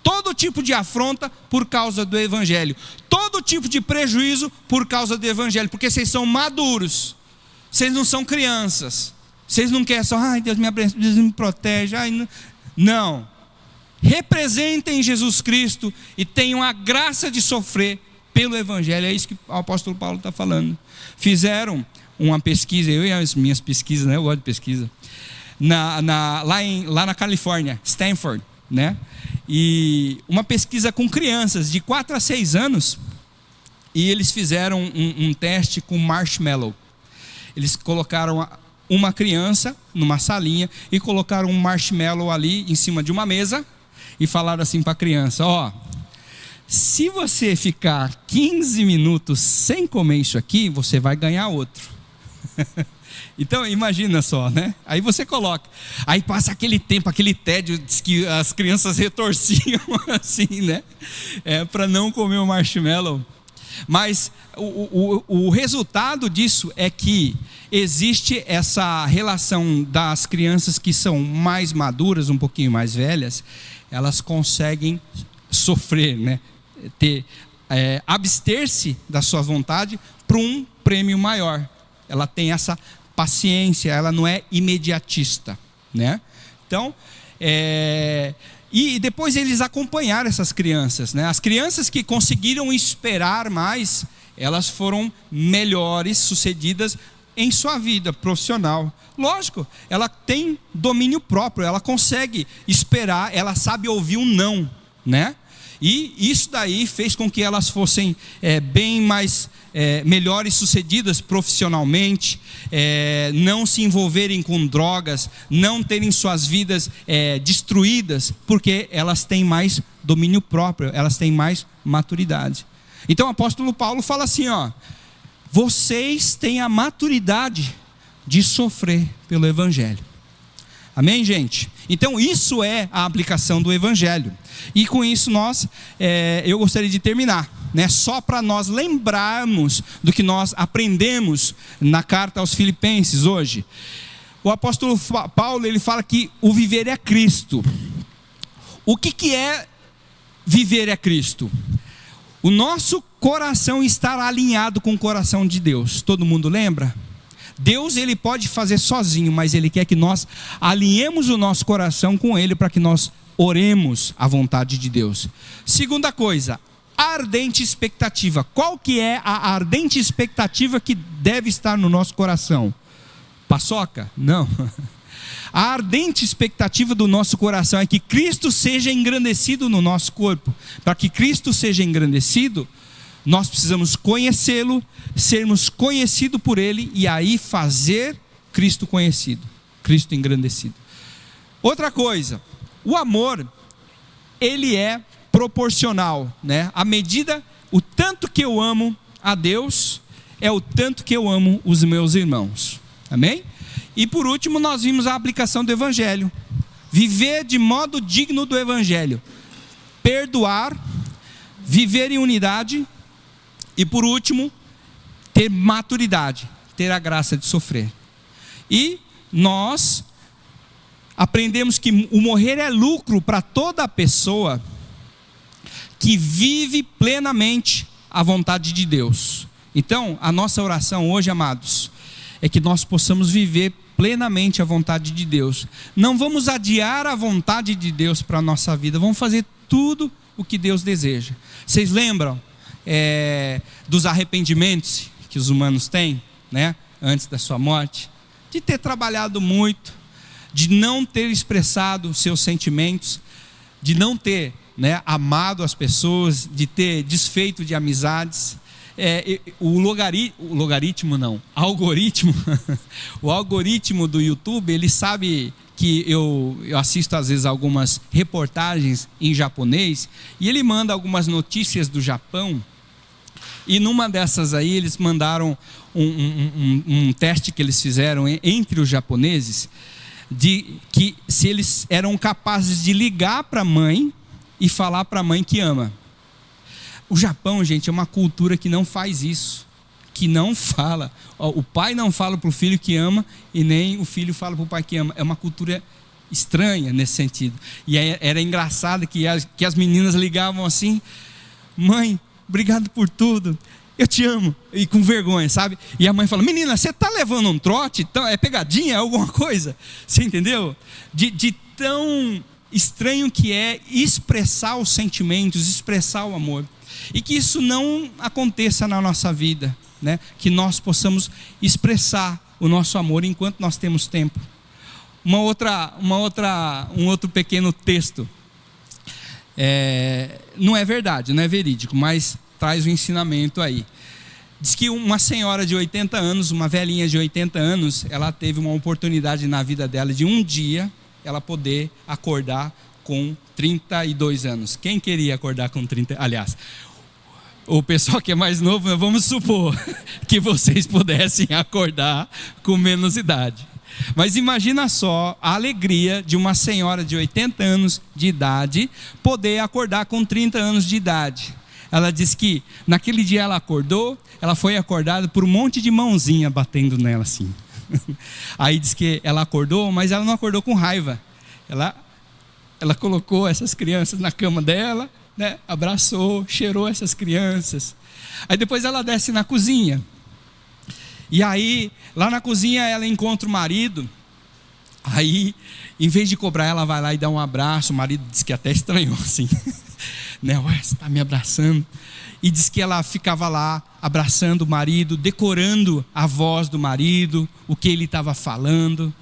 [SPEAKER 1] todo tipo de afronta por causa do Evangelho, todo tipo de prejuízo por causa do Evangelho, porque vocês são maduros, vocês não são crianças, vocês não querem só, ai Deus me abençoe, Deus me protege, ai, não, representem Jesus Cristo e tenham a graça de sofrer pelo Evangelho, é isso que o apóstolo Paulo está falando. Fizeram uma pesquisa, eu e as minhas pesquisas, né? Eu gosto de pesquisa, lá na Califórnia, Stanford, né? E uma pesquisa com crianças de 4 a 6 anos, e eles fizeram um teste com marshmallow. Eles colocaram uma criança numa salinha e colocaram um marshmallow ali em cima de uma mesa e falaram assim para a criança, ó, se você ficar 15 minutos sem comer isso aqui, você vai ganhar outro. Então imagina só, né? Aí você coloca, aí passa aquele tempo, aquele tédio, diz que as crianças retorciam assim, né? Para não comer o marshmallow. Mas o resultado disso é que existe essa relação das crianças que são mais maduras, um pouquinho mais velhas, elas conseguem sofrer, né? Abster-se da sua vontade para um prêmio maior. Ela tem essa paciência, ela não é imediatista, né? Então, e depois eles acompanharam essas crianças, né? As crianças que conseguiram esperar mais, elas foram melhores sucedidas em sua vida profissional. Lógico, ela tem domínio próprio, ela consegue esperar, ela sabe ouvir um não, né? E isso daí fez com que elas fossem bem mais melhores sucedidas profissionalmente, não se envolverem com drogas, não terem suas vidas destruídas, porque elas têm mais domínio próprio, elas têm mais maturidade. Então o apóstolo Paulo fala assim, ó, vocês têm a maturidade de sofrer pelo Evangelho. Amém, gente? Então isso é a aplicação do Evangelho. E com isso eu gostaria de terminar, né? Só para nós lembrarmos do que nós aprendemos na carta aos Filipenses hoje. O apóstolo Paulo, ele fala que o viver é Cristo. O que é viver é Cristo? O nosso coração estar alinhado com o coração de Deus. Todo mundo lembra? Deus, ele pode fazer sozinho, mas ele quer que nós alinhemos o nosso coração com ele para que nós oremos a vontade de Deus. Segunda coisa, ardente expectativa. Qual que é a ardente expectativa que deve estar no nosso coração? Paçoca? Não. A ardente expectativa do nosso coração é que Cristo seja engrandecido no nosso corpo. Para que Cristo seja engrandecido, nós precisamos conhecê-lo, sermos conhecidos por ele e aí fazer Cristo conhecido, Cristo engrandecido. Outra coisa, o amor, ele é proporcional, né? À medida, o tanto que eu amo a Deus, é o tanto que eu amo os meus irmãos. Amém? E por último, nós vimos a aplicação do Evangelho. Viver de modo digno do Evangelho. Perdoar, viver em unidade. E por último, ter maturidade, ter a graça de sofrer. E nós aprendemos que o morrer é lucro para toda pessoa que vive plenamente a vontade de Deus. Então, a nossa oração hoje, amados, é que nós possamos viver plenamente a vontade de Deus. Não vamos adiar a vontade de Deus para a nossa vida, vamos fazer tudo o que Deus deseja. Vocês lembram dos arrependimentos que os humanos têm, né, antes da sua morte? De ter trabalhado muito, de não ter expressado seus sentimentos, de não ter, né, amado as pessoas, de ter desfeito de amizades, algoritmo, o algoritmo do YouTube, ele sabe que eu assisto às vezes algumas reportagens em japonês, e ele manda algumas notícias do Japão, e numa dessas aí eles mandaram um teste que eles fizeram entre os japoneses, de que se eles eram capazes de ligar para a mãe e falar para a mãe que ama. O Japão, gente, é uma cultura que não faz isso, que não fala. O pai não fala para o filho que ama e nem o filho fala para o pai que ama. É uma cultura estranha nesse sentido. E era engraçado que as meninas ligavam assim: mãe, obrigado por tudo, eu te amo, e com vergonha, sabe? E a mãe fala: menina, você está levando um trote? É pegadinha, é alguma coisa? Você entendeu? De tão estranho que é expressar os sentimentos, expressar o amor. E que isso não aconteça na nossa vida, né? Que nós possamos expressar o nosso amor enquanto nós temos tempo. Um outro pequeno texto, não é verdade, não é verídico, mas traz um ensinamento aí. Diz que uma senhora de 80 anos, uma velhinha de 80 anos, ela teve uma oportunidade na vida dela de um dia ela poder acordar com 32 anos. Quem queria acordar com 30? Aliás, o pessoal que é mais novo, vamos supor que vocês pudessem acordar com menos idade. Mas imagina só a alegria de uma senhora de 80 anos de idade poder acordar com 30 anos de idade. Ela diz que naquele dia ela acordou, ela foi acordada por um monte de mãozinha batendo nela assim. Aí diz que ela acordou, mas ela não acordou com raiva. Ela colocou essas crianças na cama dela, né? Abraçou, cheirou essas crianças. Aí depois ela desce na cozinha. E aí, lá na cozinha ela encontra o marido. Aí, em vez de cobrar, ela vai lá e dá um abraço. O marido diz que até estranhou assim, né? Ué, você está me abraçando. E diz que ela ficava lá abraçando o marido, decorando a voz do marido, o que ele estava falando.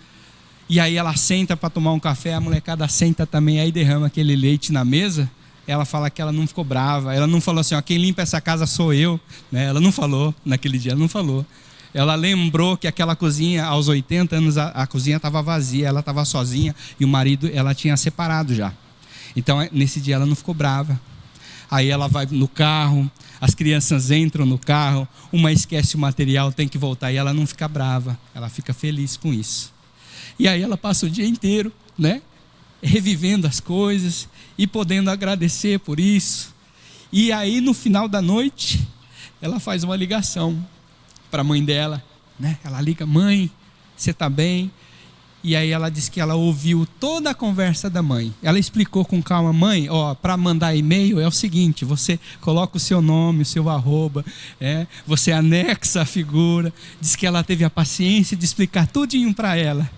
[SPEAKER 1] E aí ela senta para tomar um café, a molecada senta também, aí derrama aquele leite na mesa. Ela fala que ela não ficou brava, ela não falou assim: ó, quem limpa essa casa sou eu, né? Ela não falou naquele dia, ela não falou. Ela lembrou que aquela cozinha, aos 80 anos, a cozinha estava vazia, ela estava sozinha, e o marido, ela tinha separado já. Então nesse dia ela não ficou brava. Aí ela vai no carro, as crianças entram no carro, uma esquece o material, tem que voltar, e ela não fica brava, ela fica feliz com isso. E aí ela passa o dia inteiro, né, revivendo as coisas e podendo agradecer por isso. E aí no final da noite ela faz uma ligação para a mãe dela, né? Ela liga: mãe, você está bem? E aí ela diz que ela ouviu toda a conversa da mãe. Ela explicou com calma: mãe, ó, para mandar e-mail é o seguinte, você coloca o seu nome, o seu arroba, você anexa a figura. Diz que ela teve a paciência de explicar tudinho para ela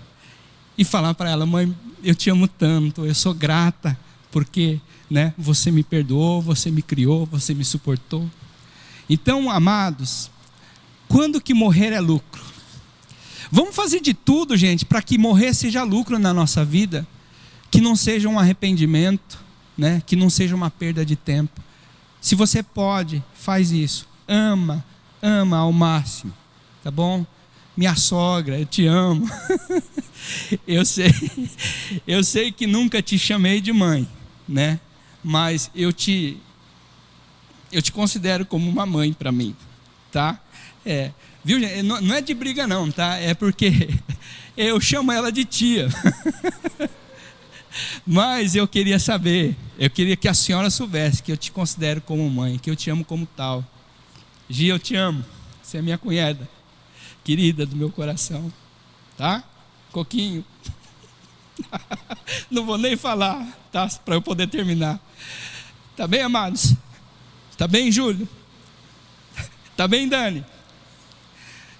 [SPEAKER 1] e falar para ela: mãe, eu te amo tanto, eu sou grata porque, né, você me perdoou, você me criou, você me suportou. Então, amados, quando que morrer é lucro? Vamos fazer de tudo, gente, para que morrer seja lucro na nossa vida, que não seja um arrependimento, né? Que não seja uma perda de tempo. Se você pode, faz isso. Ama ao máximo, tá bom? Minha sogra, eu te amo. Eu sei que nunca te chamei de mãe, né? Mas eu te considero como uma mãe para mim, tá? Viu, gente? Não é de briga não, tá? É porque eu chamo ela de tia. Mas eu queria saber, eu queria que a senhora soubesse que eu te considero como mãe, que eu te amo como tal. Gia, eu te amo. Você é minha cunhada, querida do meu coração, tá? Coquinho. Não vou nem falar, tá? Para eu poder terminar. Tá bem, amados? Tá bem, Júlio? Tá bem, Dani?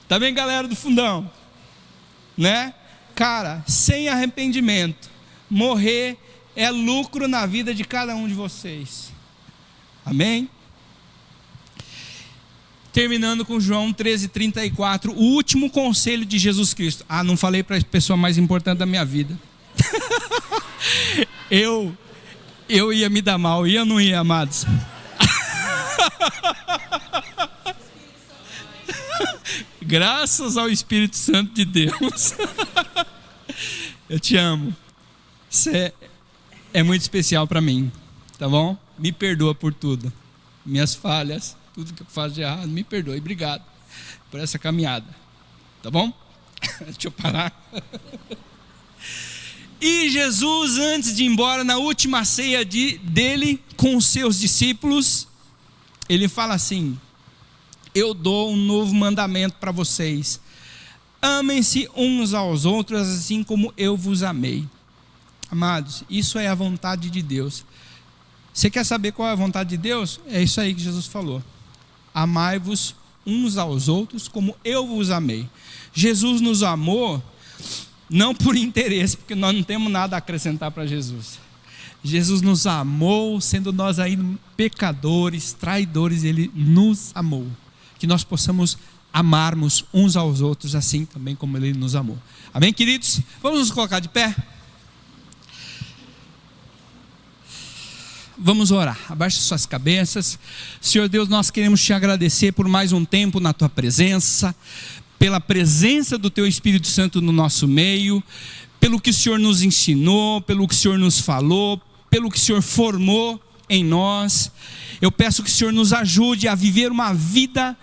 [SPEAKER 1] Tá bem, galera do fundão? Né? Cara, sem arrependimento, morrer é lucro na vida de cada um de vocês. Amém? Terminando com João 13:34, o último conselho de Jesus Cristo. Não falei para a pessoa mais importante da minha vida. Eu ia me dar mal, ia ou não ia, amados? Graças ao Espírito Santo de Deus. Eu te amo. Você é muito especial para mim, tá bom? Me perdoa por tudo. Minhas falhas, tudo que eu faço de errado, me perdoe. Obrigado por essa caminhada, tá bom? Deixa eu parar. E Jesus, antes de ir embora, na última ceia dele com os seus discípulos, ele fala assim: eu dou um novo mandamento para vocês: amem-se uns aos outros assim como eu vos amei. Amados, isso é a vontade de Deus. Você quer saber qual é a vontade de Deus? É isso aí que Jesus falou: amai-vos uns aos outros como eu vos amei. Jesus nos amou não por interesse, porque nós não temos nada a acrescentar para Jesus. Jesus nos amou, sendo nós ainda pecadores, traidores, Ele nos amou. Que nós possamos amarmos uns aos outros assim também como Ele nos amou. Amém, queridos? Vamos nos colocar de pé? Vamos orar. Abaixe suas cabeças. Senhor Deus, nós queremos te agradecer por mais um tempo na tua presença, pela presença do teu Espírito Santo no nosso meio, pelo que o Senhor nos ensinou, pelo que o Senhor nos falou, pelo que o Senhor formou em nós. Eu peço que o Senhor nos ajude a viver uma vida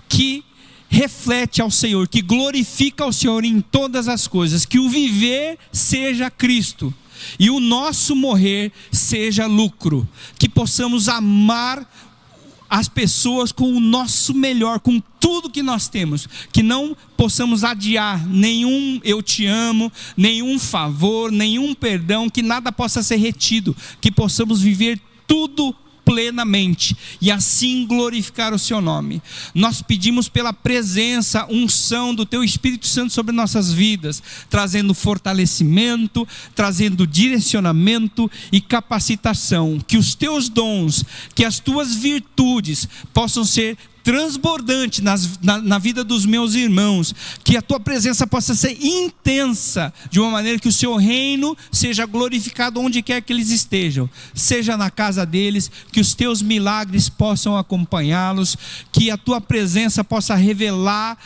[SPEAKER 1] que reflete ao Senhor, que glorifica ao Senhor em todas as coisas, que o viver seja Cristo e o nosso morrer seja lucro, que possamos amar as pessoas com o nosso melhor, com tudo que nós temos, que não possamos adiar nenhum eu te amo, nenhum favor, nenhum perdão, que nada possa ser retido, que possamos viver tudo plenamente e assim glorificar o seu nome. Nós pedimos pela presença, unção do teu Espírito Santo sobre nossas vidas, trazendo fortalecimento, trazendo direcionamento e capacitação, que os teus dons, que as tuas virtudes possam ser transbordante na vida dos meus irmãos, que a tua presença possa ser intensa, de uma maneira que o seu reino seja glorificado onde quer que eles estejam, seja na casa deles, que os teus milagres possam acompanhá-los, que a tua presença possa revelar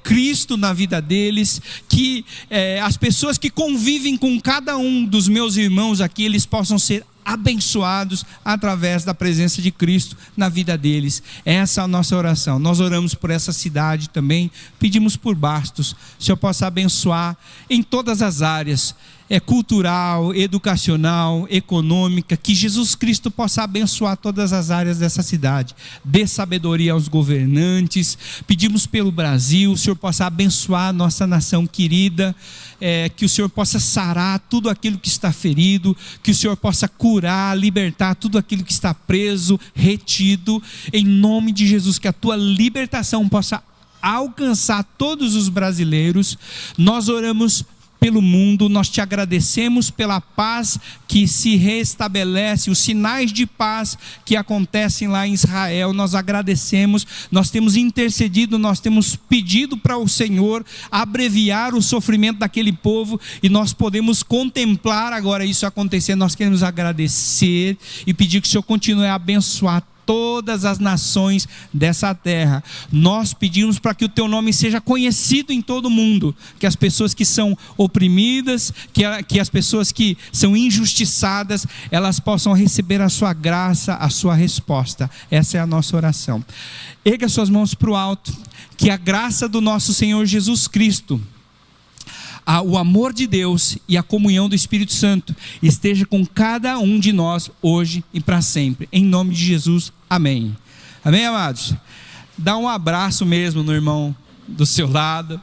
[SPEAKER 1] Cristo na vida deles, que as pessoas que convivem com cada um dos meus irmãos aqui, eles possam ser abençoados através da presença de Cristo na vida deles. Essa é a nossa oração. Nós oramos por essa cidade também, pedimos por Bastos, o Senhor possa abençoar em todas as áreas, cultural, educacional, econômica, que Jesus Cristo possa abençoar todas as áreas dessa cidade, dê sabedoria aos governantes. Pedimos pelo Brasil, o Senhor possa abençoar a nossa nação querida, que o Senhor possa sarar tudo aquilo que está ferido, que o Senhor possa curar, libertar tudo aquilo que está preso, retido, em nome de Jesus, que a tua libertação possa alcançar todos os brasileiros. Nós oramos pelo mundo, nós te agradecemos pela paz que se restabelece, os sinais de paz que acontecem lá em Israel, nós agradecemos, nós temos intercedido, nós temos pedido para o Senhor abreviar o sofrimento daquele povo, e nós podemos contemplar agora isso acontecer. Nós queremos agradecer e pedir que o Senhor continue a abençoar todas as nações dessa terra. Nós pedimos para que o teu nome seja conhecido em todo o mundo, que as pessoas que são oprimidas, que as pessoas que são injustiçadas, elas possam receber a sua graça, a sua resposta. Essa é a nossa oração. Erga suas mãos para o alto, que a graça do nosso Senhor Jesus Cristo, o amor de Deus e a comunhão do Espírito Santo esteja com cada um de nós hoje e para sempre, em nome de Jesus, amém. Amém, amados? Dá um abraço mesmo no irmão do seu lado.